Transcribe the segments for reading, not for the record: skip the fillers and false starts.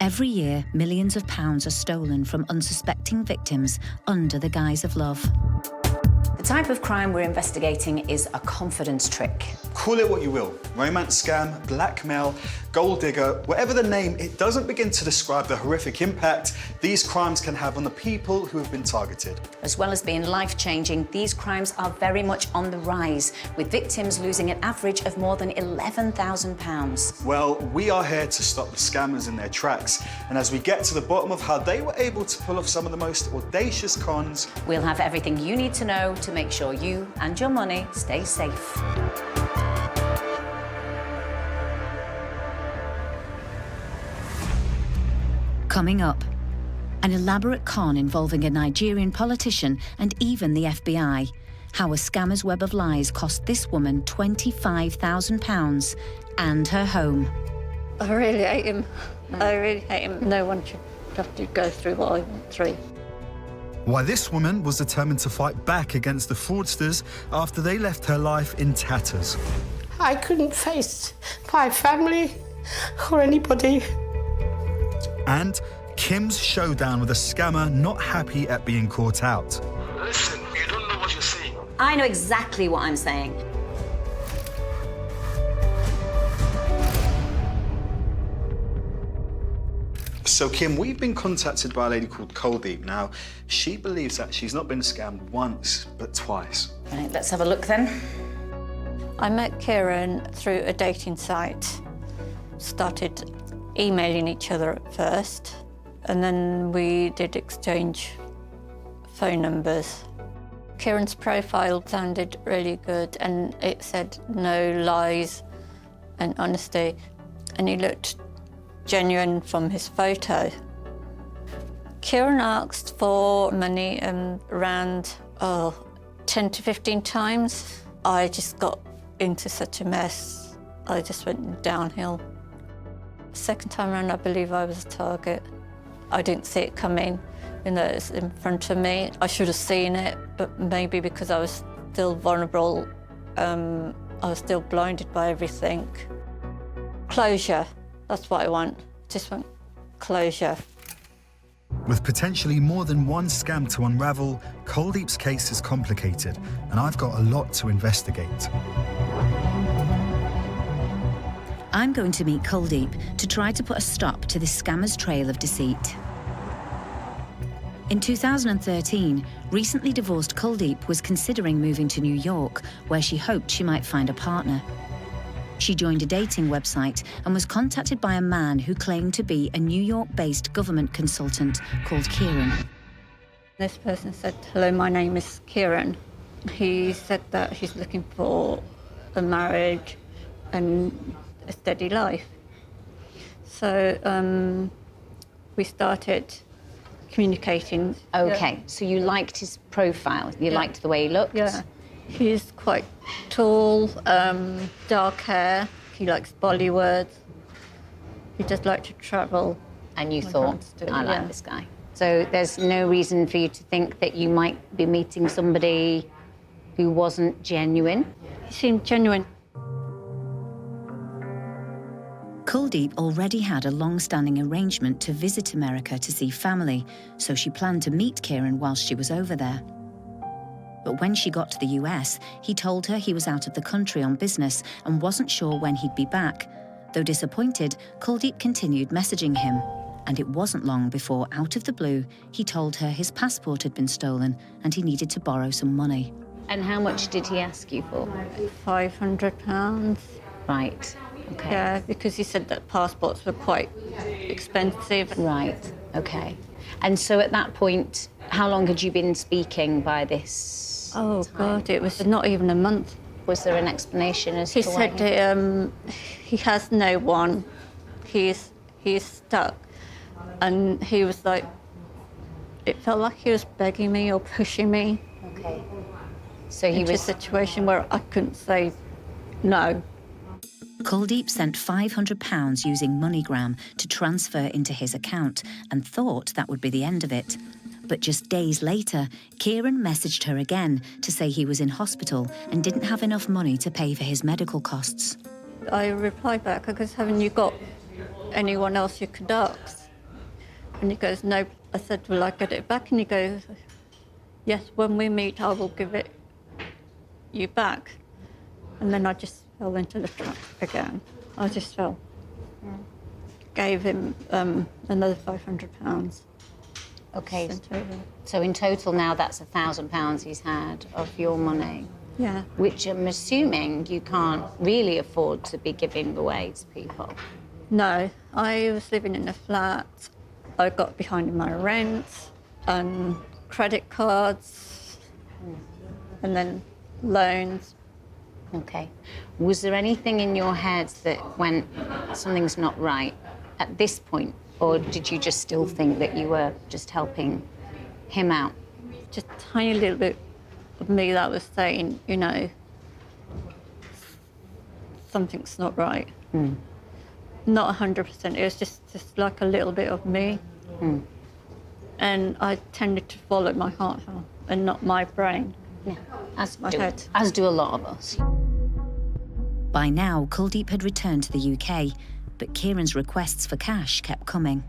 Every year, millions of pounds are stolen from unsuspecting victims under the guise of love. The type of crime we're investigating is a confidence trick. Call it what you will. Romance scam, blackmail, gold digger, whatever the name, it doesn't begin to describe the horrific impact these crimes can have on the people who have been targeted. As well as being life-changing, these crimes are very much on the rise, with victims losing an average of more than £11,000. Well, we are here to stop the scammers in their tracks. And as we get to the bottom of how they were able to pull off some of the most audacious cons, we'll have everything you need to know to make sure you and your money stay safe. Coming up, an elaborate con involving a Nigerian politician and even the FBI. How a scammer's web of lies cost this woman £25,000 and her home. I really hate him. I really hate him. No one should have to go through what I went through. why this woman was determined to fight back against the fraudsters after they left her life in tatters. I couldn't face my family or anybody. And Kim's showdown with a scammer not happy at being caught out. Listen, you don't know what you're saying. I know exactly what I'm saying. So, Kim, we've been contacted by a lady called Kuldeep. Now, she believes that she's not been scammed once, but twice. Right, let's have a look then. I met Kieran through a dating site. Started emailing each other at first, and then we did exchange phone numbers. Kieran's profile sounded really good, and it said no lies and honesty, and he looked genuine from his photo. Kieran asked for money around 10 to 15 times. I just got into such a mess. I just went downhill. Second time around, I believe I was a target. I didn't see it coming. You know, it's in front of me. I should have seen it, but maybe because I was still vulnerable, I was still blinded by everything. Closure. That's what I want. Just want closure. With potentially more than one scam to unravel, Kuldeep's case is complicated, and I've got a lot to investigate. I'm going to meet Kuldeep to try to put a stop to this scammer's trail of deceit. In 2013, recently divorced Kuldeep was considering moving to New York, where she hoped she might find a partner. She joined a dating website and was contacted by a man who claimed to be a New York-based government consultant called Kieran. This person said, "Hello, my name is Kieran." He said that he's looking for a marriage and a steady life. So we started communicating. Okay, so you liked his profile, you liked the way he looked? Yeah. He's quite tall, dark hair. He likes Bollywood. He does like to travel. And you thought, I like this guy. So there's no reason for you to think that you might be meeting somebody who wasn't genuine? He seemed genuine. Kuldeep already had a long-standing arrangement to visit America to see family, so she planned to meet Kieran whilst she was over there. But when she got to the US, he told her he was out of the country on business and wasn't sure when he'd be back. Though disappointed, Kuldeep continued messaging him. And it wasn't long before, out of the blue, he told her his passport had been stolen and he needed to borrow some money. And how much did he ask you for? £500. Right, okay. Yeah, because he said that passports were quite expensive. Right, okay. And so at that point, how long had you been speaking by this Oh, time? God, it was not even a month. Was there an explanation as He to why? said he has no one. He's stuck. And he was like, it felt like he was begging me or pushing me. Okay. So he into was... a situation where I couldn't say no. Kuldeep sent £500 using MoneyGram to transfer into his account and thought that would be the end of it. But just days later, Kieran messaged her again to say he was in hospital and didn't have enough money to pay for his medical costs. I replied back, because haven't you got anyone else you could ask? And he goes, no. I said, will I get it back? And he goes, yes, when we meet, I will give it you back. And then I just fell into the trap again. I just fell. Gave him another £500. Okay. Sent over. So in total now that's £1,000 he's had of your money. Yeah. Which I'm assuming you can't really afford to be giving away to people. No, I was living in a flat. I got behind in my rent and credit cards and then loans. Okay. Was there anything in your head that went, something's not right at this point? Or did you just still think that you were just helping him out? Just a tiny little bit of me that was saying, you know, something's not right. Not 100%, it was just like a little bit of me. And I tended to follow my heart and not my brain. Yeah, as head. As do a lot of us. By now, Kuldeep had returned to the UK, but Kieran's requests for cash kept coming.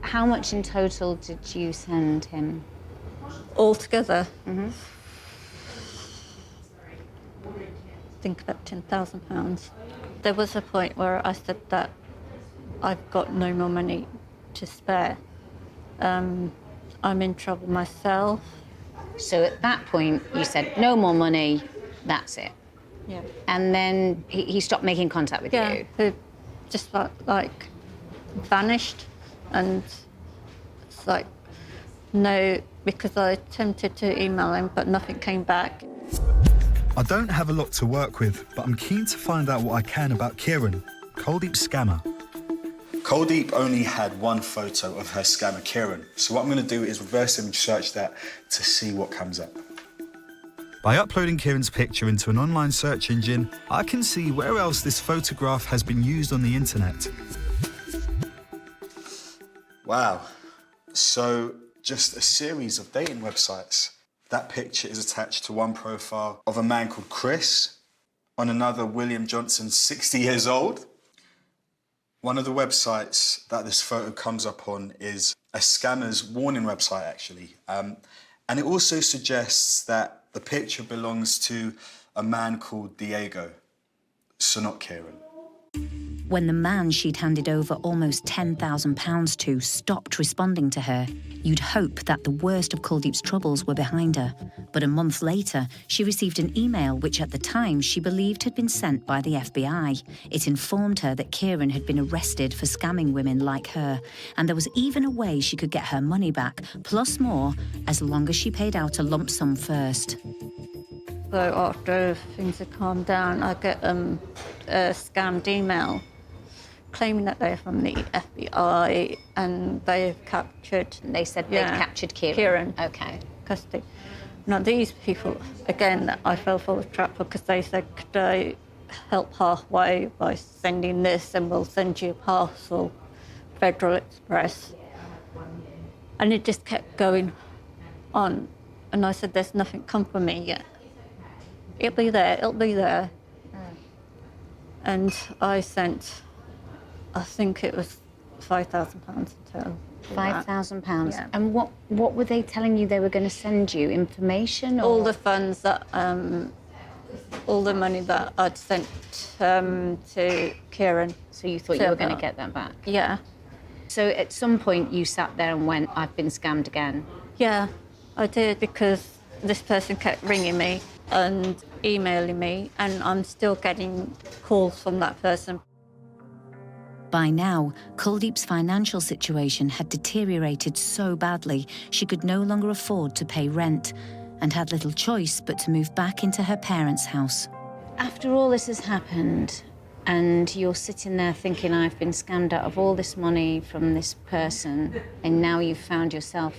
How much in total did you send him? Altogether, I think about £10,000. There was a point where I said that I've got no more money to spare. I'm in trouble myself. So at that point, you said, no more money, that's it. Yeah. And then he stopped making contact with you? He just like vanished, and it's like, no, because I attempted to email him, but nothing came back. I don't have a lot to work with, but I'm keen to find out what I can about Kieran, Kuldeep's scammer. Kuldeep only had one photo of her scammer, Kieran, so what I'm going to do is reverse image search that to see what comes up. By uploading Kieran's picture into an online search engine, I can see where else this photograph has been used on the internet. Wow. So, just a series of dating websites. That picture is attached to one profile of a man called Chris, on another William Johnson, 60 years old. One of the websites that this photo comes up on is a scammer's warning website, actually. And it also suggests that the picture belongs to a man called Diego, so not Kieran. When the man she'd handed over almost £10,000 to stopped responding to her, you'd hope that the worst of Kuldeep's troubles were behind her. But a month later, she received an email which at the time she believed had been sent by the FBI. It informed her that Kieran had been arrested for scamming women like her, and there was even a way she could get her money back, plus more, as long as she paid out a lump sum first. So after things had calmed down, I get a scammed email claiming that they're from the FBI and they've captured... They said they'd captured Kieran? Kieran. Okay. Custody. Now, these people, again, I fell for the trap because they said, could I help halfway by sending this and we'll send you a parcel, Federal Express. And it just kept going on. And I said, there's nothing come for me yet. It'll be there, it'll be there. And I sent, I think it was £5,000 in total. £5,000? Yeah. And what were they telling you they were going to send you? Information? Or? All the funds that, all the money that I'd sent to Kieran. So you thought you were going to get that back? Yeah. So at some point you sat there and went, I've been scammed again? Yeah, I did, because this person kept ringing me and emailing me, and I'm still getting calls from that person. By now, Kuldeep's financial situation had deteriorated so badly she could no longer afford to pay rent and had little choice but to move back into her parents' house. After all this has happened and you're sitting there thinking, I've been scammed out of all this money from this person, and now you've found yourself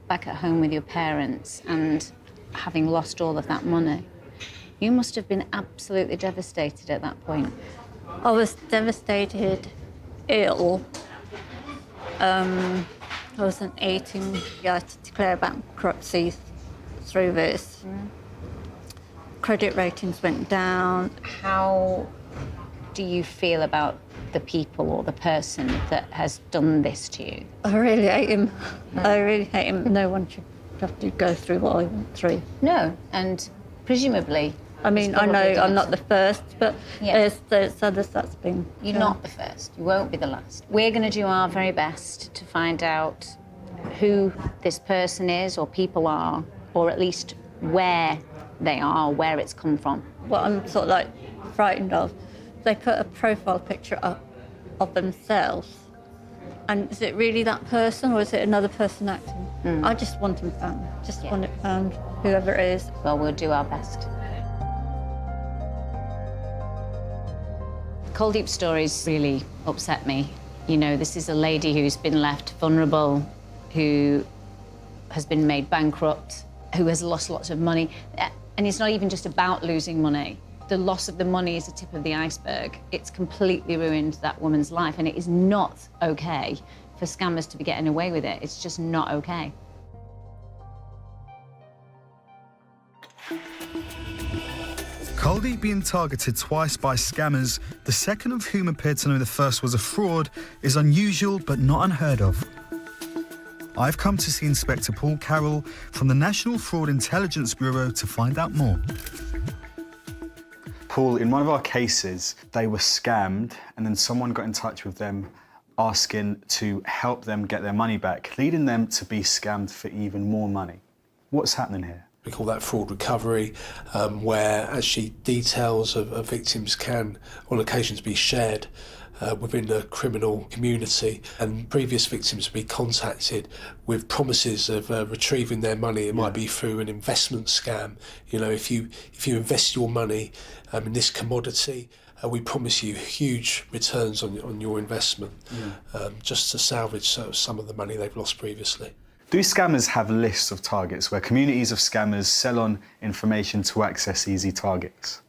back at home with your parents and having lost all of that money, you must have been absolutely devastated at that point. I was devastated, ill. I wasn't eating. I had to declare bankruptcy through this. Credit ratings went down. How do you feel about the people or the person that has done this to you? I really hate him. I really hate him. No one should have to go through what I went through. No, and presumably... I mean, I know I'm not the first, but there's others that's been... You're not the first. You won't be the last. We're going to do our very best to find out who this person is or people are, or at least where they are, where it's come from. What I'm sort of like frightened of, they put a profile picture up of themselves, and is it really that person or is it another person acting? I just want them found. Want it found, whoever it is. Well, we'll do our best. Cold Deep stories really upset me. You know, this is a lady who's been left vulnerable, who has been made bankrupt, who has lost lots of money. And it's not even just about losing money. The loss of the money is the tip of the iceberg. It's completely ruined that woman's life, and it is not okay for scammers to be getting away with it. It's just not okay. Kuldeep being targeted twice by scammers, the second of whom appeared to know the first was a fraud, is unusual but not unheard of. I've come to see Inspector Paul Carroll from the National Fraud Intelligence Bureau to find out more. Paul, in one of our cases, they were scammed and then someone got in touch with them asking to help them get their money back, leading them to be scammed for even more money. What's happening here? We call that fraud recovery, where actually details of victims can, on occasions, be shared within the criminal community, and previous victims be contacted with promises of retrieving their money. It might be through an investment scam. You know, if you invest your money in this commodity, we promise you huge returns on your investment, just to salvage some of the money they've lost previously. Do scammers have lists of targets where communities of scammers sell on information to access easy targets?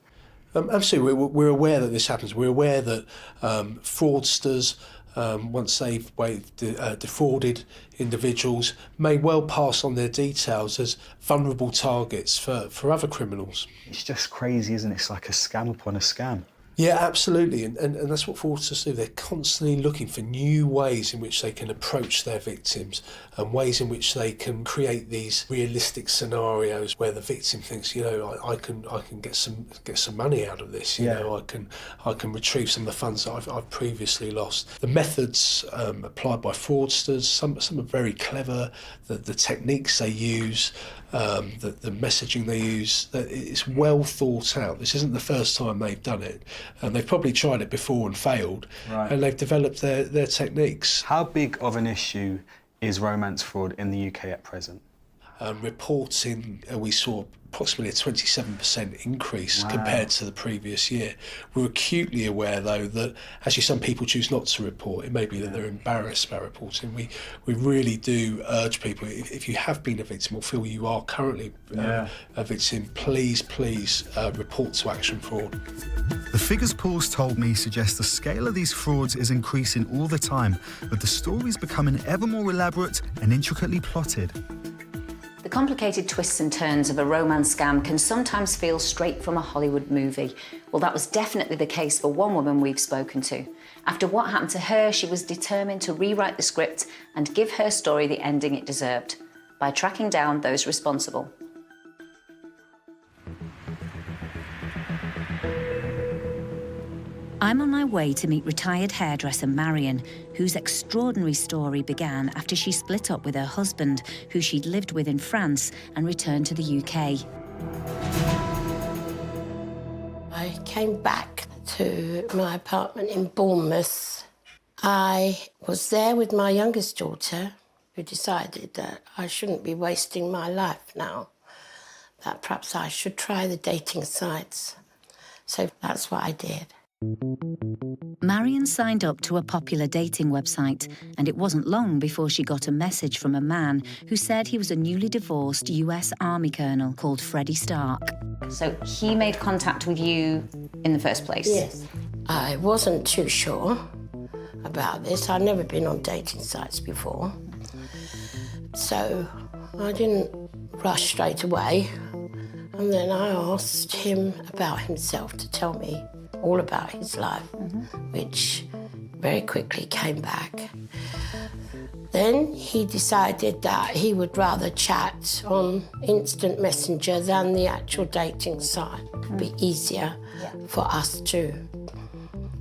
Absolutely, we're aware that this happens. We're aware that fraudsters, once they've defrauded individuals, may well pass on their details as vulnerable targets for other criminals. It's just crazy, isn't it? It's like a scam upon a scam. Yeah, absolutely, and that's what fraudsters do. They're constantly looking for new ways in which they can approach their victims, and ways in which they can create these realistic scenarios where the victim thinks, you know, I can get some money out of this. You know, I can retrieve some of the funds that I've previously lost. The methods applied by fraudsters, some are very clever. The techniques they use, the messaging they use, it's well thought out. This isn't the first time they've done it. They've probably tried it before and failed, and they've developed their techniques. How big of an issue is romance fraud in the UK at present? Reporting, we saw approximately a 27% increase compared to the previous year. We're acutely aware, though, that actually some people choose not to report. It may be that they're embarrassed about reporting. We really do urge people, if you have been a victim or feel you are currently a victim, please report to Action Fraud. The figures Paul's told me suggest the scale of these frauds is increasing all the time, but the story's becoming ever more elaborate and intricately plotted. The complicated twists and turns of a romance scam can sometimes feel straight from a Hollywood movie. Well, that was definitely the case for one woman we've spoken to. After what happened to her, she was determined to rewrite the script and give her story the ending it deserved by tracking down those responsible. I'm on my way to meet retired hairdresser Marion, whose extraordinary story began after she split up with her husband, who she'd lived with in France, and returned to the UK. I came back to my apartment in Bournemouth. I was there with my youngest daughter, who decided that I shouldn't be wasting my life now, that perhaps I should try the dating sites. So that's what I did. Marion signed up to a popular dating website, and it wasn't long before she got a message from a man who said he was a newly divorced US Army colonel called Freddie Stark. So he made contact with you in the first place? Yes. I wasn't too sure about this. I'd never been on dating sites before. So I didn't rush straight away. And then I asked him about himself to tell me all about his life, which very quickly came back. Then he decided that he would rather chat on instant messenger than the actual dating site. It'd be easier for us to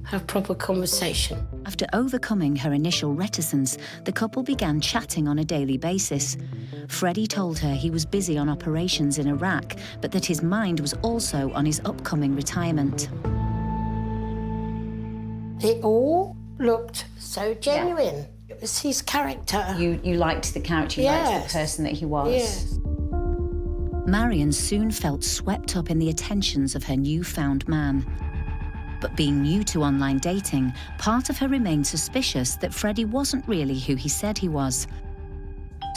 have proper conversation. After overcoming her initial reticence, the couple began chatting on a daily basis. Freddie told her he was busy on operations in Iraq, but that his mind was also on his upcoming retirement. It all looked so genuine. It was his character. You liked the character, you liked the person that he was. Yes. Marion soon felt swept up in the attentions of her newfound man. But being new to online dating, part of her remained suspicious that Freddie wasn't really who he said he was.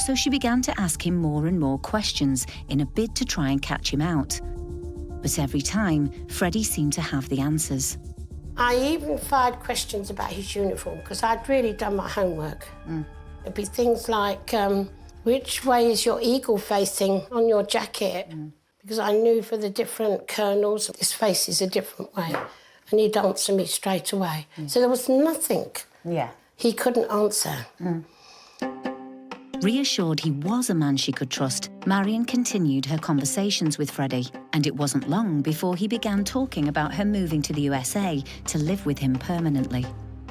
So she began to ask him more and more questions in a bid to try and catch him out. But every time, Freddie seemed to have the answers. I even fired questions about his uniform because I'd really done my homework. It'd be things like, which way is your eagle facing on your jacket? Because I knew for the different colonels, his face is a different way. And he'd answer me straight away. So there was nothing he couldn't answer. Reassured he was a man she could trust, Marion continued her conversations with Freddie, and it wasn't long before he began talking about her moving to the USA to live with him permanently.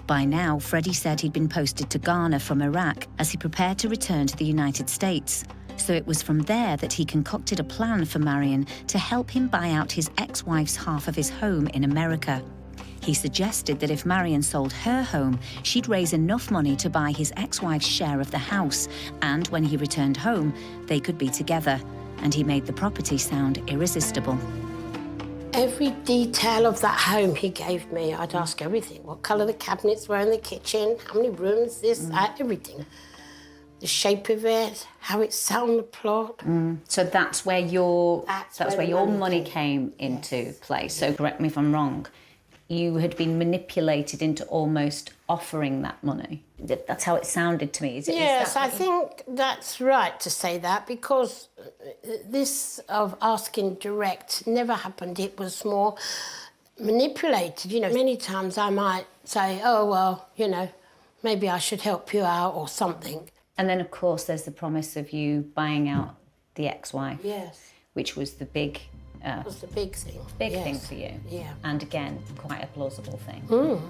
By now, Freddie said he'd been posted to Ghana from Iraq as he prepared to return to the United States. So it was from there that he concocted a plan for Marion to help him buy out his ex-wife's half of his home in America. He suggested that if Marion sold her home, she'd raise enough money to buy his ex-wife's share of the house, and when he returned home, they could be together, and he made the property sound irresistible. Every detail of that home he gave me, I'd ask everything. What colour the cabinets were in the kitchen, how many rooms, this, that, everything. The shape of it, how it sat on the plot. So that's where your money came into play. So correct me if I'm wrong. You had been manipulated into almost offering that money. That's how it sounded to me. Yes, I think that's right to say that because this of asking direct never happened. It was more manipulated. You know, many times I might say, oh, well, you know, maybe I should help you out or something. And then, of course, there's the promise of you buying out the ex-wife. Yes. Which was the big... That was the big thing. Big thing for you. Yeah. And again, quite a plausible thing.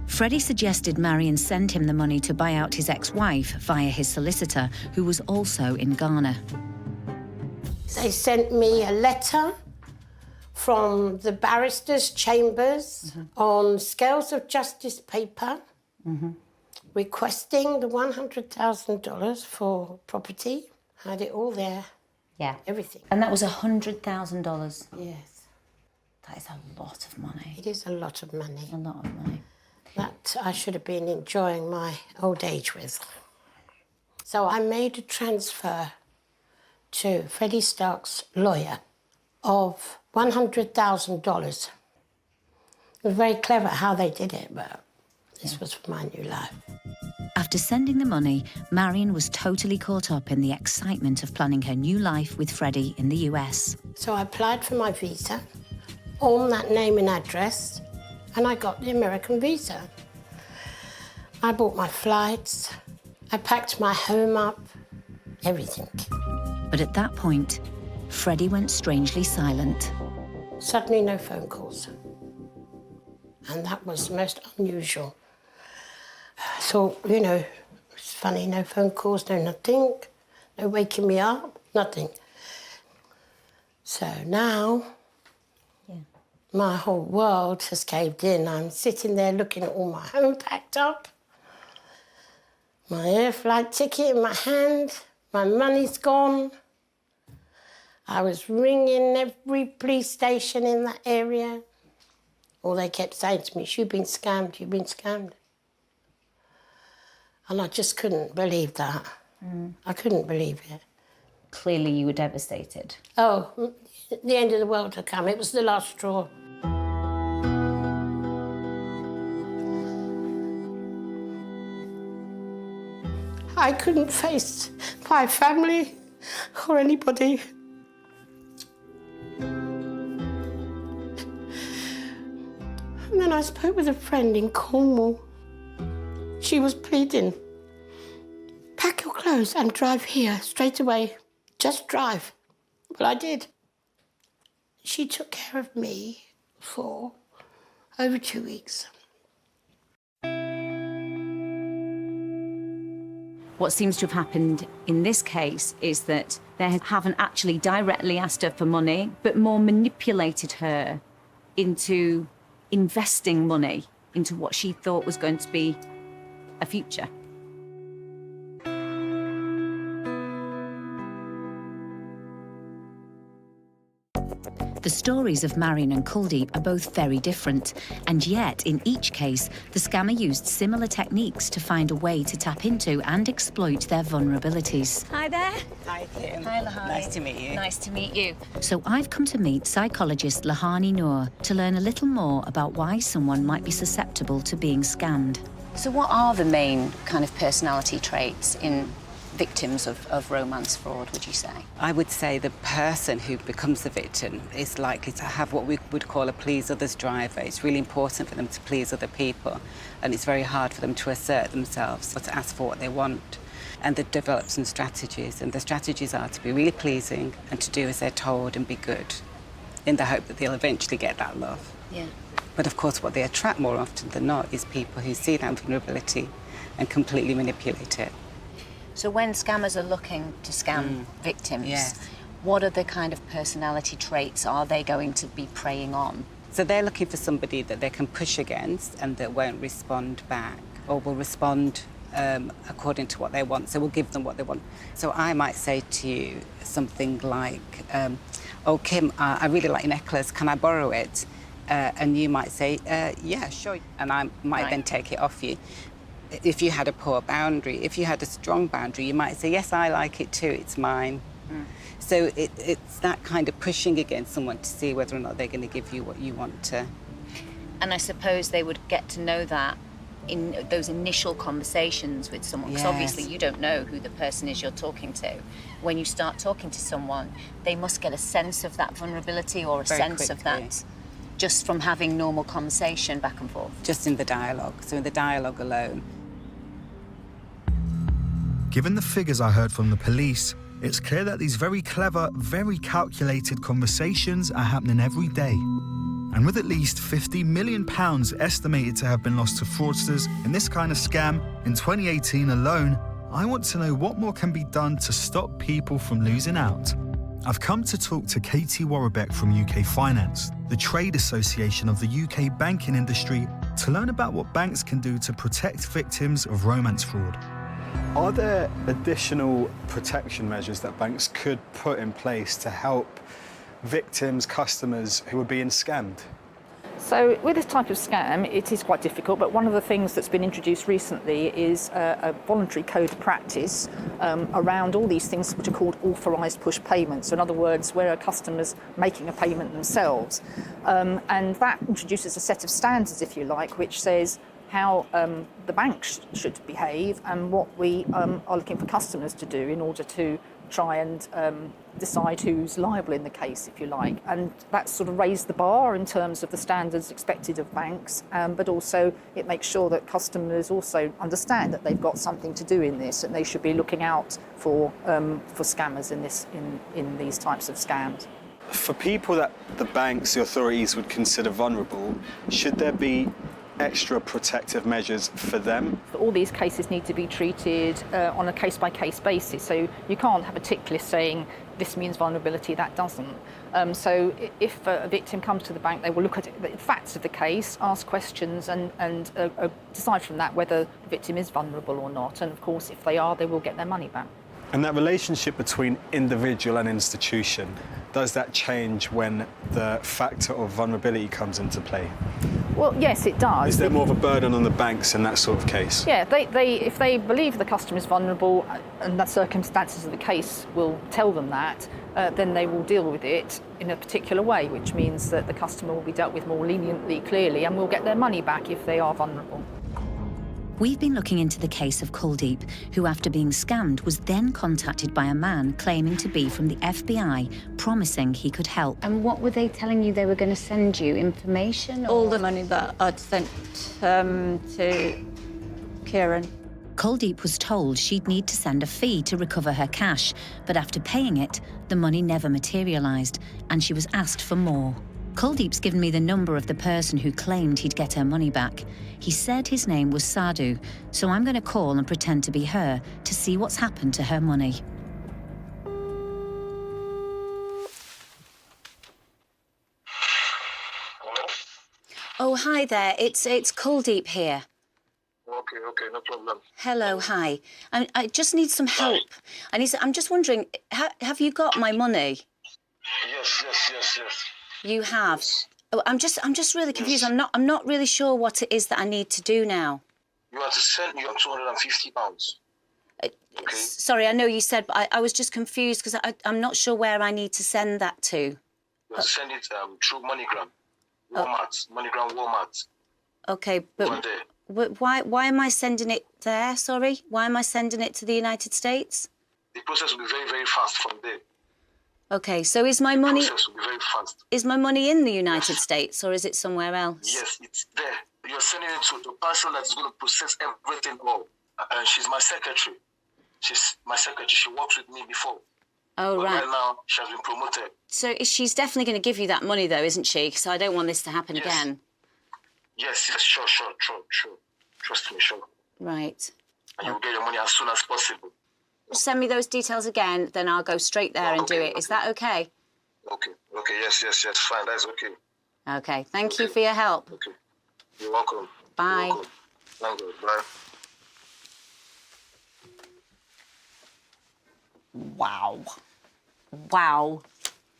Freddie suggested Marion send him the money to buy out his ex-wife via his solicitor, who was also in Ghana. They sent me a letter from the barristers' chambers on scales of justice paper requesting the $100,000 for property. Had it all there. Yeah. Everything. And that was $100,000. Yes. That is a lot of money. It is a lot of money. A lot of money. That I should have been enjoying my old age with. So I made a transfer to Freddie Stark's lawyer of $100,000. It was very clever how they did it, but this was for my new life. After sending the money, Marion was totally caught up in the excitement of planning her new life with Freddie in the US. So I applied for my visa on that name and address, and I got the American visa. I bought my flights, I packed my home up, everything. But at that point, Freddie went strangely silent. Suddenly no phone calls. And that was most unusual. I thought, you know, it's funny, no phone calls, no nothing, no waking me up, nothing. So now, my whole world has caved in. I'm sitting there looking at all my home packed up, my air flight ticket in my hand, my money's gone. I was ringing every police station in that area. All they kept saying to me, you've been scammed, you've been scammed. And I just couldn't believe that. I couldn't believe it. Clearly you were devastated. Oh, the end of the world had come. It was the last straw. I couldn't face my family or anybody. And then I I spoke with a friend in Cornwall. She was pleading, pack your clothes and drive here straight away. Just drive. Well, I did. She took care of me for over 2 weeks. What seems to have happened in this case is that they haven't actually directly asked her for money, but more manipulated her into investing money into what she thought was going to be a future. The stories of Marion and Kuldeep are both very different, and yet in each case, the scammer used similar techniques to find a way to tap into and exploit their vulnerabilities. Hi there. Hi, Kim. Hi, Lahani. Nice to meet you. Nice to meet you. So I've come to meet psychologist Lahani Noor to learn a little more about why someone might be susceptible to being scammed. So what are the main kind of personality traits in victims of romance fraud, would you say? I would say the person who becomes the victim is likely to have what we would call a please others driver. It's really important for them to please other people, and it's very hard for them to assert themselves or to ask for what they want. And they develop some strategies, and the strategies are to be really pleasing and to do as they're told and be good, in the hope that they'll eventually get that love. Yeah. But of course, what they attract more often than not is people who see that vulnerability and completely manipulate it. So when scammers are looking to scam victims, Yes. what are the kind of personality traits are they going to be preying on? So they're looking for somebody that they can push against and that won't respond back, or will respond according to what they want. So we'll give them what they want. So I might say to you something like, oh, Kim, I really like your necklace, can I borrow it? And you might say, yeah, sure. And I might then take it off you. If you had a poor boundary, if you had a strong boundary, you might say, yes, I like it too, it's mine. So it's that kind of pushing against someone to see whether or not they're going to give you what you want to. And I suppose they would get to know that in those initial conversations with someone, because obviously you don't know who the person is you're talking to. When you start talking to someone, they must get a sense of that vulnerability or a sense of that just from having normal conversation back and forth. Just in the dialogue, so in the dialogue alone. Given the figures I heard from the police, it's clear that these very clever, very calculated conversations are happening every day. And with at least £50 million estimated to have been lost to fraudsters in this kind of scam in 2018 alone, I want to know what more can be done to stop people from losing out. I've come to talk to Katie Warrabeck from UK Finance, the trade association of the UK banking industry, to learn about what banks can do to protect victims of romance fraud. Are there additional protection measures that banks could put in place to help victims, customers who are being scammed? So with this type of scam, it is quite difficult, but one of the things that's been introduced recently is a voluntary code of practice around all these things which are called authorised push payments. So in other words, where a customer's making a payment themselves. And that introduces a set of standards, if you like, which says how the bank should behave and what we are looking for customers to do in order to try and decide who's liable in the case, if you like. And that's sort of raised the bar in terms of the standards expected of banks, but also it makes sure that customers also understand that they've got something to do in this and they should be looking out for scammers in these types of scams. For people that the banks, the authorities would consider vulnerable, should there be extra protective measures for them? All these cases need to be treated on a case-by-case basis. So you can't have a tick list saying this means vulnerability, that doesn't. So if a victim comes to the bank, they will look at the facts of the case, ask questions and decide from that whether the victim is vulnerable or not. And of course, if they are, they will get their money back. And that relationship between individual and institution, does that change when the factor of vulnerability comes into play? Well, yes, it does. Is there more of a burden on the banks in that sort of case? Yeah, if they believe the customer is vulnerable and the circumstances of the case will tell them that, then they will deal with it in a particular way, which means that the customer will be dealt with more leniently, clearly, and will get their money back if they are vulnerable. We've been looking into the case of Kuldeep, who after being scammed was then contacted by a man claiming to be from the FBI, promising he could help. And what were they telling you they were going to send you? Information? Or... All the money that I'd sent to Kieran. Kuldeep was told she'd need to send a fee to recover her cash, but after paying it, the money never materialised, and she was asked for more. Kuldeep's given me the number of the person who claimed he'd get her money back. He said his name was Sadhu, so I'm going to call and pretend to be her to see what's happened to her money. Hello? Oh, hi there. It's Kuldeep here. Okay, no problem. Hello, hi. I just need some help. I'm just wondering, have you got my money? Yes. You have. Oh, I'm just really confused. I'm not really sure what it is that I need to do now. You have to send me £250. Okay. Sorry, I know you said, but I was just confused because I'm not sure where I need to send that to. You have to send it through MoneyGram. MoneyGram Walmart. Okay, but why am I sending it there? Sorry, why am I sending it to the United States? The process will be very, very fast from there. Okay, so is my money? The process will be very fast. Is my money in the United States or is it somewhere else? Yes, it's there. You're sending it to the person that's going to process everything all. And she's my secretary. She's my secretary. She worked with me before. Oh, but right. Right now, she has been promoted. So she's definitely going to give you that money, though, isn't she? So I don't want this to happen again. Yes, sure. Trust me, sure. Right. And you'll get your money as soon as possible. Send me those details again, then I'll go straight there and do it. Is that okay? Okay, yes, fine, that's okay. Okay, thank you for your help. Okay, you're welcome. Bye. You're welcome. Thank you, bye.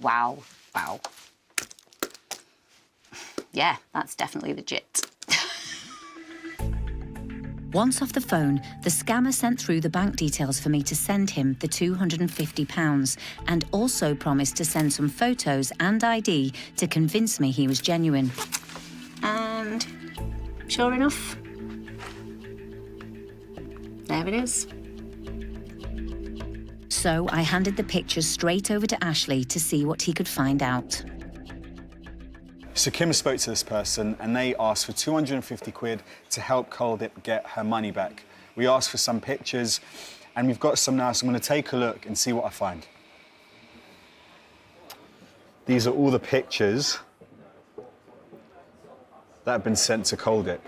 Wow. Yeah, that's definitely legit. Once off the phone, the scammer sent through the bank details for me to send him the £250 and also promised to send some photos and ID to convince me he was genuine. And sure enough, there it is. So I handed the pictures straight over to Ashley to see what he could find out. So Kim spoke to this person and they asked for 250 quid to help Kuldeep get her money back. We asked for some pictures and we've got some now, so I'm going to take a look and see what I find. These are all the pictures that have been sent to Kuldeep.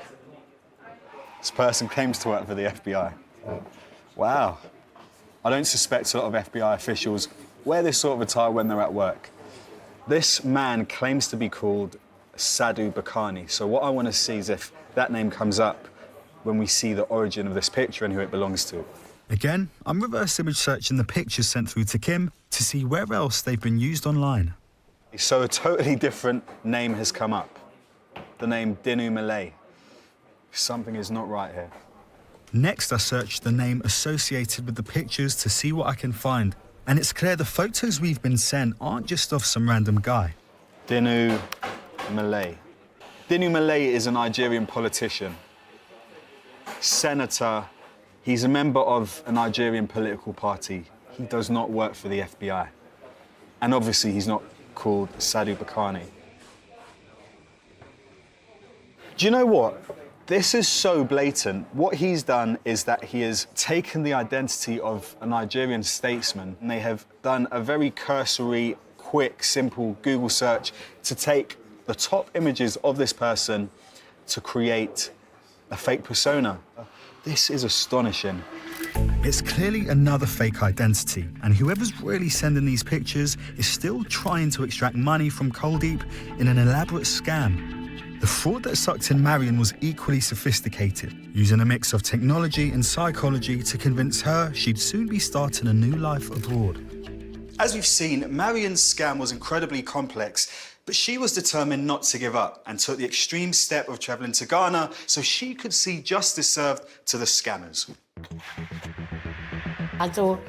This person claims to work for the FBI. Wow. I don't suspect a lot of FBI officials wear this sort of attire when they're at work. This man claims to be called Sadhu Bakhani, so what I want to see is if that name comes up when we see the origin of this picture and who it belongs to. Again, I'm reverse image searching the pictures sent through to Kim to see where else they've been used online. So a totally different name has come up. The name Dinu Malay. Something is not right here. Next, I searched the name associated with the pictures to see what I can find. And it's clear the photos we've been sent aren't just of some random guy. Dinu Malay. Dinu Malay is a Nigerian politician, senator. He's a member of a Nigerian political party. He does not work for the FBI. And obviously, he's not called Sadhu Bakhani. Do you know what? This is so blatant. What he's done is that he has taken the identity of a Nigerian statesman and they have done a very cursory, quick, simple Google search to take the top images of this person to create a fake persona. This is astonishing. It's clearly another fake identity, and whoever's really sending these pictures is still trying to extract money from Kuldeep in an elaborate scam. The fraud that sucked in Marion was equally sophisticated, using a mix of technology and psychology to convince her she'd soon be starting a new life abroad. As we've seen, Marion's scam was incredibly complex, but she was determined not to give up and took the extreme step of travelling to Ghana so she could see justice served to the scammers. I thought,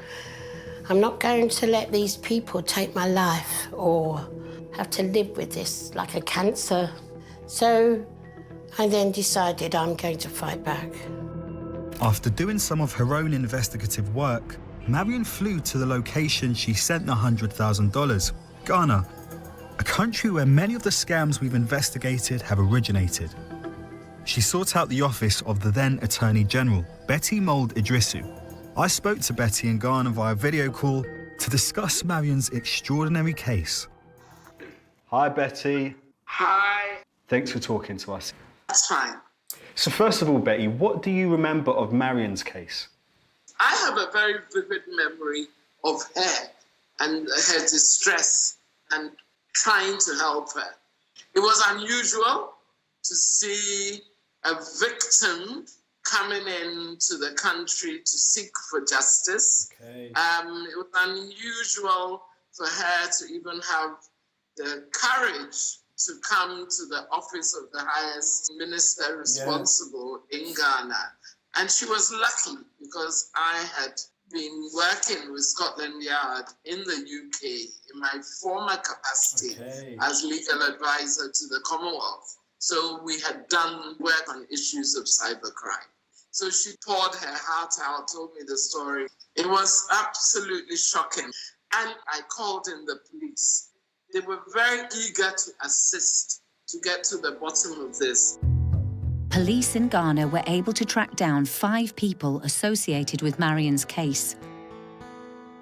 I'm not going to let these people take my life or have to live with this like a cancer. So I then decided I'm going to fight back. After doing some of her own investigative work, Marion flew to the location she sent the $100,000, Ghana, a country where many of the scams we've investigated have originated. She sought out the office of the then Attorney General, Betty Mould Idrisu. I spoke to Betty in Ghana via video call to discuss Marion's extraordinary case. Hi, Betty. Hi. Thanks for talking to us. That's fine. So first of all, Betty, what do you remember of Marion's case? I have a very vivid memory of her and her distress and trying to help her. It was unusual to see a victim coming into the country to seek for justice. Okay. It was unusual for her to even have the courage to come to the office of the highest minister responsible in Ghana. And she was lucky because I had been working with Scotland Yard in the UK in my former capacity as legal advisor to the Commonwealth. So we had done work on issues of cybercrime. So she poured her heart out, told me the story. It was absolutely shocking. And I called in the police. They were very eager to assist to get to the bottom of this. Police in Ghana were able to track down 5 people associated with Marion's case.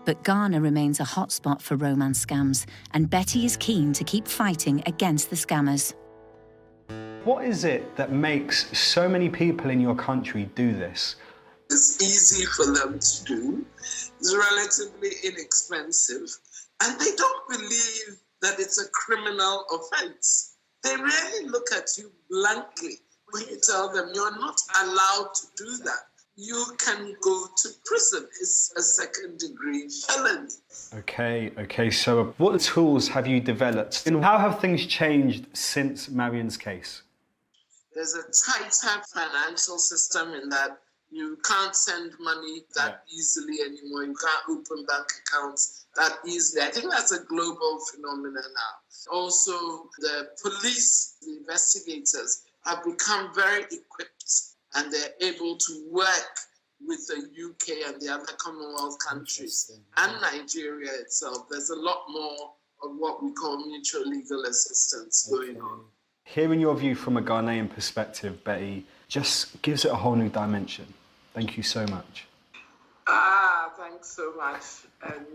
But Ghana remains a hotspot for romance scams, and Betty is keen to keep fighting against the scammers. What is it that makes so many people in your country do this? It's easy for them to do. It's relatively inexpensive. And they don't believe that it's a criminal offense. They really look at you blankly when you tell them you're not allowed to do that. You can go to prison. It's a second-degree felony. Okay, so what tools have you developed? And how have things changed since Marion's case? There's a tighter financial system in that you can't send money that easily anymore. You can't open bank accounts that easily. I think that's a global phenomenon now. Also, the police, the investigators, have become very equipped and they're able to work with the UK and the other Commonwealth countries and Nigeria itself. There's a lot more of what we call mutual legal assistance going on. Hearing your view from a Ghanaian perspective, Betty, just gives it a whole new dimension. Thank you so much. Thanks so much. And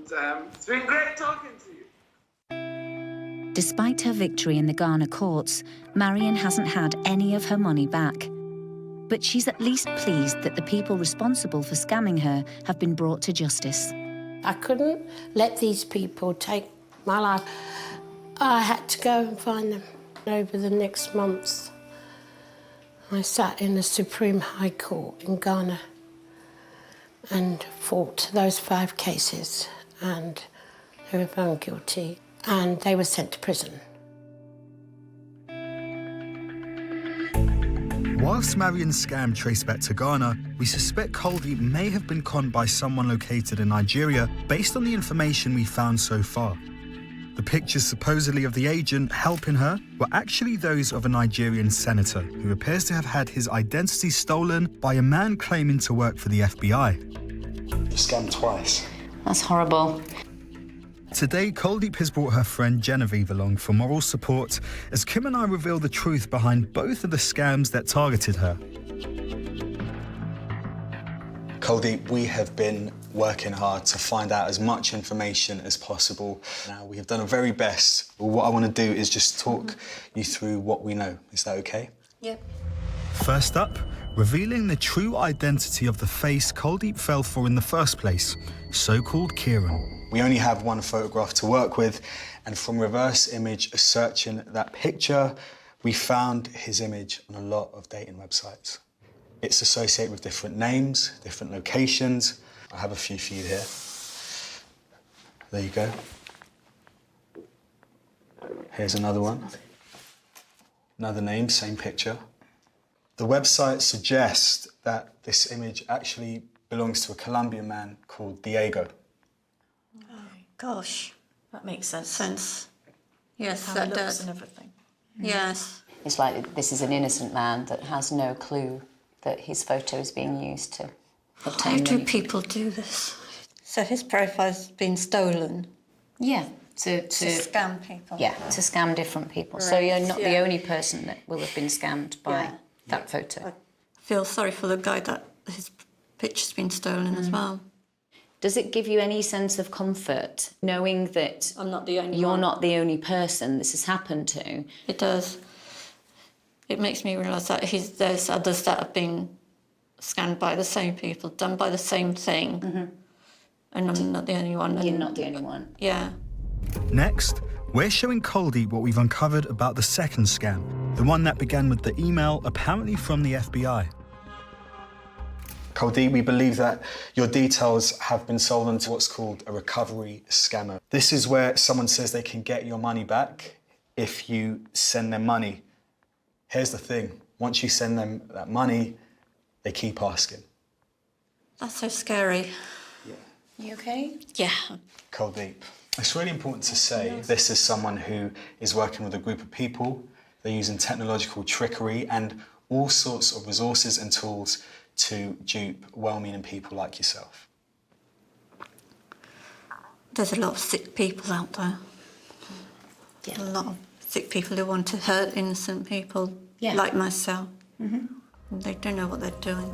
it's been great talking to you. Despite her victory in the Ghana courts, Marion hasn't had any of her money back. But she's at least pleased that the people responsible for scamming her have been brought to justice. I couldn't let these people take my life. I had to go and find them. Over the next months, I sat in the Supreme High Court in Ghana and fought those 5 cases, and they were found guilty and they were sent to prison. Whilst Marion's scam traced back to Ghana, we suspect Kuldeep may have been conned by someone located in Nigeria based on the information we found so far. The pictures supposedly of the agent helping her were actually those of a Nigerian senator who appears to have had his identity stolen by a man claiming to work for the FBI. You scammed twice. That's horrible. Today, Kuldeep has brought her friend Genevieve along for moral support as Kim and I reveal the truth behind both of the scams that targeted her. Kuldeep, we have been working hard to find out as much information as possible. Now, we have done our very best. What I want to do is just talk you through what we know. Is that okay? Yep. First up, revealing the true identity of the face Kuldeep fell for in the first place, so-called Kieran. We only have one photograph to work with, and from reverse image searching that picture, we found his image on a lot of dating websites. It's associated with different names, different locations. I have a few for you here. There you go. Here's another one. Another name, same picture. The website suggests that this image actually belongs to a Colombian man called Diego. Oh, gosh, that makes Sense. Yes, How that he looks does. and everything. Yes. It's like this is an innocent man that has no clue that his photo is being used to How obtain do money. people do this? So his profile's been stolen Yeah, to scam people. Yeah, to scam different people. So you're not the yeah. only person that will have been scammed by Yeah. that photo. I feel sorry for the guy that his picture's been stolen as well. Does it give you any sense of comfort knowing that I'm not the only you're one. not the only person this has happened to? It does. It makes me realise that there's others that have been scammed by the same people, done by the same thing, and I'm not the only one. You're not the only one. Yeah. Next, we're showing Coldeep what we've uncovered about the second scam, the one that began with the email apparently from the FBI. Coldeep, we believe that your details have been sold onto what's called a recovery scammer. This is where someone says they can get your money back if you send them money. Here's the thing, once you send them that money, they keep asking. That's so scary. You okay? Yeah. Coldeep, it's really important to say this is someone who is working with a group of people. They're using technological trickery and all sorts of resources and tools to dupe well-meaning people like yourself. There's a lot of sick people out there. Yeah. A lot of sick people who want to hurt innocent people, like myself. They don't know what they're doing.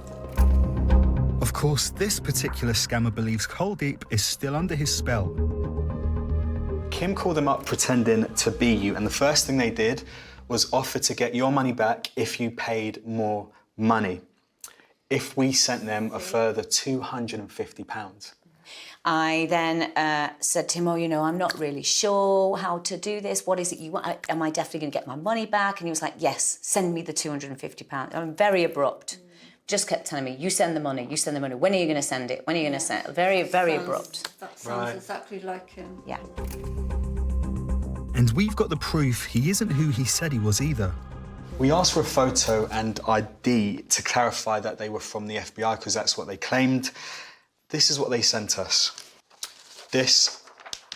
Of course, this particular scammer believes Coldeep is still under his spell. Kim called them up pretending to be you, and the first thing they did was offer to get your money back if you paid more money. If we sent them a further £250. I then said to him, oh, you know, I'm not really sure how to do this. What is it you want? Am I definitely going to get my money back? And he was like, yes, send me the £250. I'm very abrupt. Just kept telling me, you send the money, you send the money. When are you going to send it? When are you going to send it? Very, very abrupt. That sounds exactly like him. Yeah. And we've got the proof he isn't who he said he was either. We asked for a photo and ID to clarify that they were from the FBI because that's what they claimed. This is what they sent us. This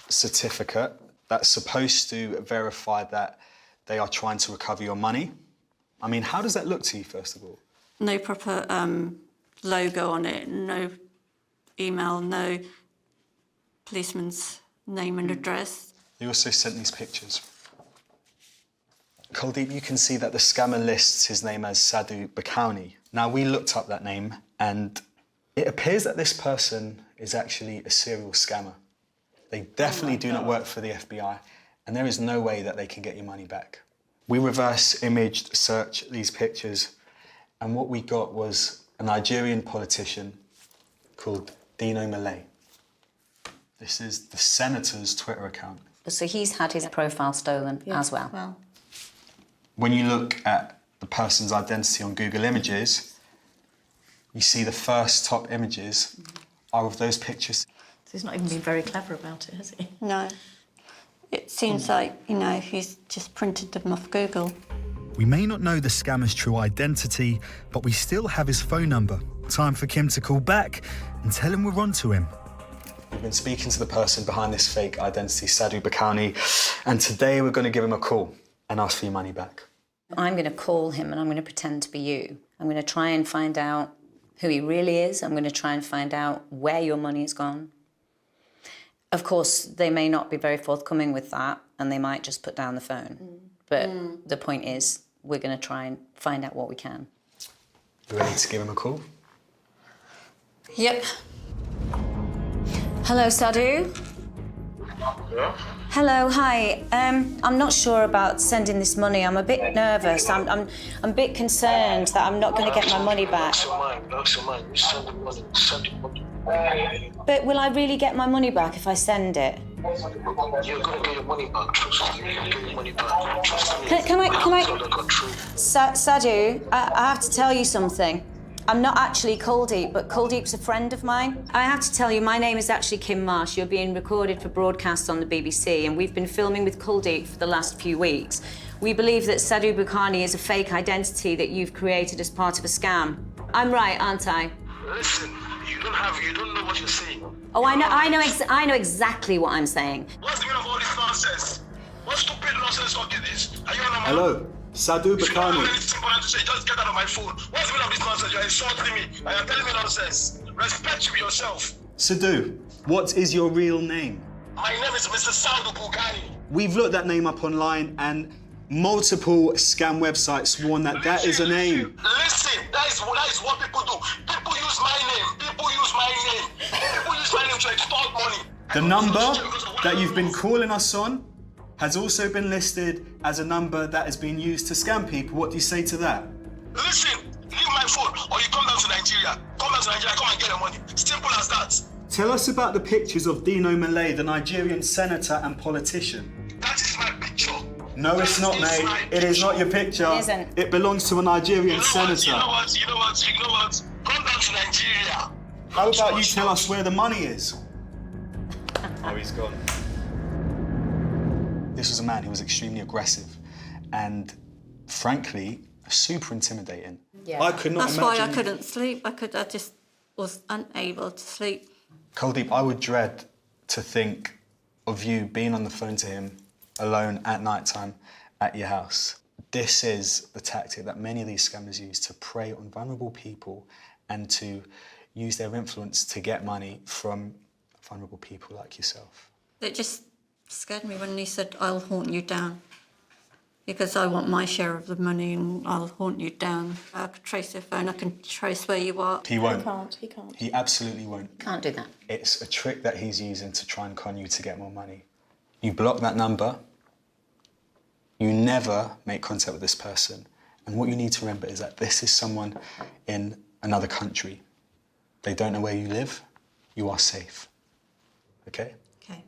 certificate that's supposed to verify that they are trying to recover your money. I mean, how does that look to you, first of all? No proper logo on it, no email, no policeman's name and address. They also sent these pictures. Coldeep, you can see that the scammer lists his name as Sadhu Bakani. Now, we looked up that name and it appears that this person is actually a serial scammer. They definitely do not work for the FBI and there is no way that they can get your money back. We reverse imaged search these pictures and what we got was a Nigerian politician called Dino Malay. This is the senator's Twitter account. So he's had his profile stolen as well. When you look at the person's identity on Google Images, you see the first top images are of those pictures. So he's not even been very clever about it, has he? No. It seems like, you know, he's just printed them off Google. We may not know the scammer's true identity, but we still have his phone number. Time for Kim to call back and tell him we're on to him. We've been speaking to the person behind this fake identity, Sadhu Bakani, and today we're going to give him a call and ask for your money back. I'm going to call him and I'm going to pretend to be you. I'm going to try and find out who he really is. I'm going to try and find out where your money has gone. Of course, they may not be very forthcoming with that and they might just put down the phone. But the point is, we're going to try and find out what we can. You ready to give him a call? Yep. Hello, Sadhu. Yeah? Hello, hi. I'm not sure about sending this money. I'm a bit nervous. I'm a bit concerned that I'm not going to get my money back. That's your mind. You send the money. Send the money. But will I really get my money back if I send it? You're going to get your money back. Trust me. You're going to get your money back. Trust me. Can I? Tell the country. Sadhu, I have to tell you something. I'm not actually Coldeep, but Coldeep's a friend of mine. I have to tell you, my name is actually Kim Marsh. You're being recorded for broadcast on the BBC, and we've been filming with Coldeep for the last few weeks. We believe that Sadhu Bakani is a fake identity that you've created as part of a scam. I'm right, aren't I? Listen, you don't know what you're saying. Oh, I know exactly what I'm saying. What's the meaning of all this nonsense? What stupid nonsense talking is? Are you on a man? Hello, Sadhu If you don't Bakani. have anything important to say, just get out of my phone. What's the meaning of this nonsense? You're insulting me and you're telling me nonsense. Respect yourself. Sadhu, what is your real name? My name is Mr. Sadhu Bugani. We've looked that name up online and multiple scam websites warn that that is a name. Listen, that is what people do. People use my name. People use my name. People use my name to extort money. The number that you've been calling us on has also been listed as a number that has been used to scam people. What do you say to that? Listen, leave my phone or you come down to Nigeria. Come down to Nigeria, come and get your money. Simple as that. Tell us about the pictures of Dino Malay, the Nigerian senator and politician. That is my picture. No, it's not, mate. It is not your picture. It isn't. It belongs to a Nigerian senator. You know what? Come down to Nigeria. How about you tell us where the money is? Oh, he's gone. This was a man who was extremely aggressive and, frankly, super intimidating. Yeah. I could not That's imagine... why I couldn't sleep. I just was unable to sleep. Kuldeep, I would dread to think of you being on the phone to him alone at night time at your house. This is the tactic that many of these scammers use to prey on vulnerable people and to use their influence to get money from vulnerable people like yourself. It just scared me when he said, I'll haunt you down. Because I want my share of the money and I'll haunt you down. I can trace your phone, I can trace where you are. He won't. He can't. He absolutely won't. Can't do that. It's a trick that he's using to try and con you to get more money. You block that number, you never make contact with this person. And what you need to remember is that this is someone in another country. They don't know where you live, you are safe. Okay? Okay.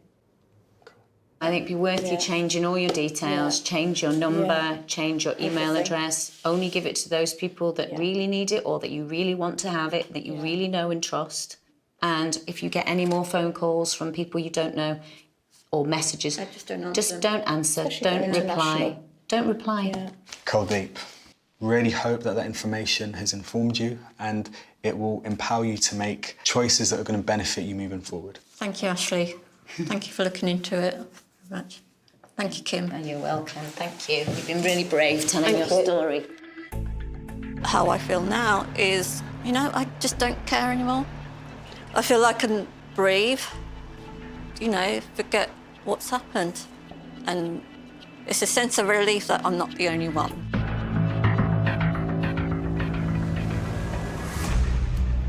I think it'd be worth you changing all your details, change your number, change your email address, only give it to those people that really need it or that you really want to have it, that you really know and trust. And if you get any more phone calls from people you don't know or messages, I just don't answer. just don't answer, don't reply. Don't reply. Yeah. Kuldeep, really hope that that information has informed you and it will empower you to make choices that are going to benefit you moving forward. Thank you, Ashley. Thank you for looking into it very much. Thank you, Kim. And you're welcome, thank you. You've been really brave telling your story. How I feel now is, you know, I just don't care anymore. I feel I can breathe, you know, forget what's happened. And it's a sense of relief that I'm not the only one.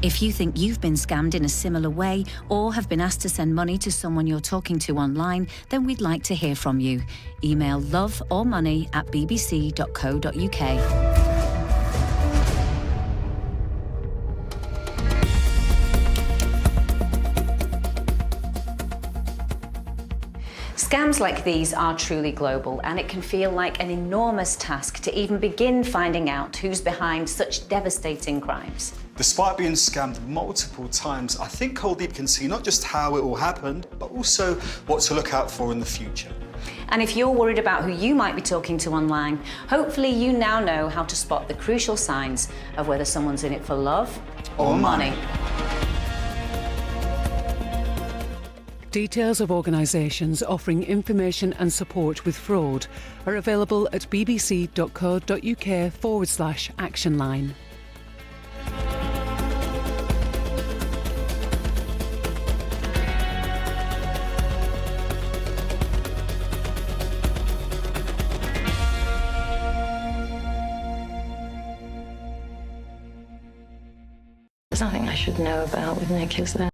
If you think you've been scammed in a similar way or have been asked to send money to someone you're talking to online, then we'd like to hear from you. Email loveormoney@bbc.co.uk. Scams like these are truly global, and it can feel like an enormous task to even begin finding out who's behind such devastating crimes. Despite being scammed multiple times, I think Kuldeep can see not just how it all happened, but also what to look out for in the future. And if you're worried about who you might be talking to online, hopefully you now know how to spot the crucial signs of whether someone's in it for love or money. Details of organisations offering information and support with fraud are available at bbc.co.uk/action line. There's nothing I should know about with Nick, is there?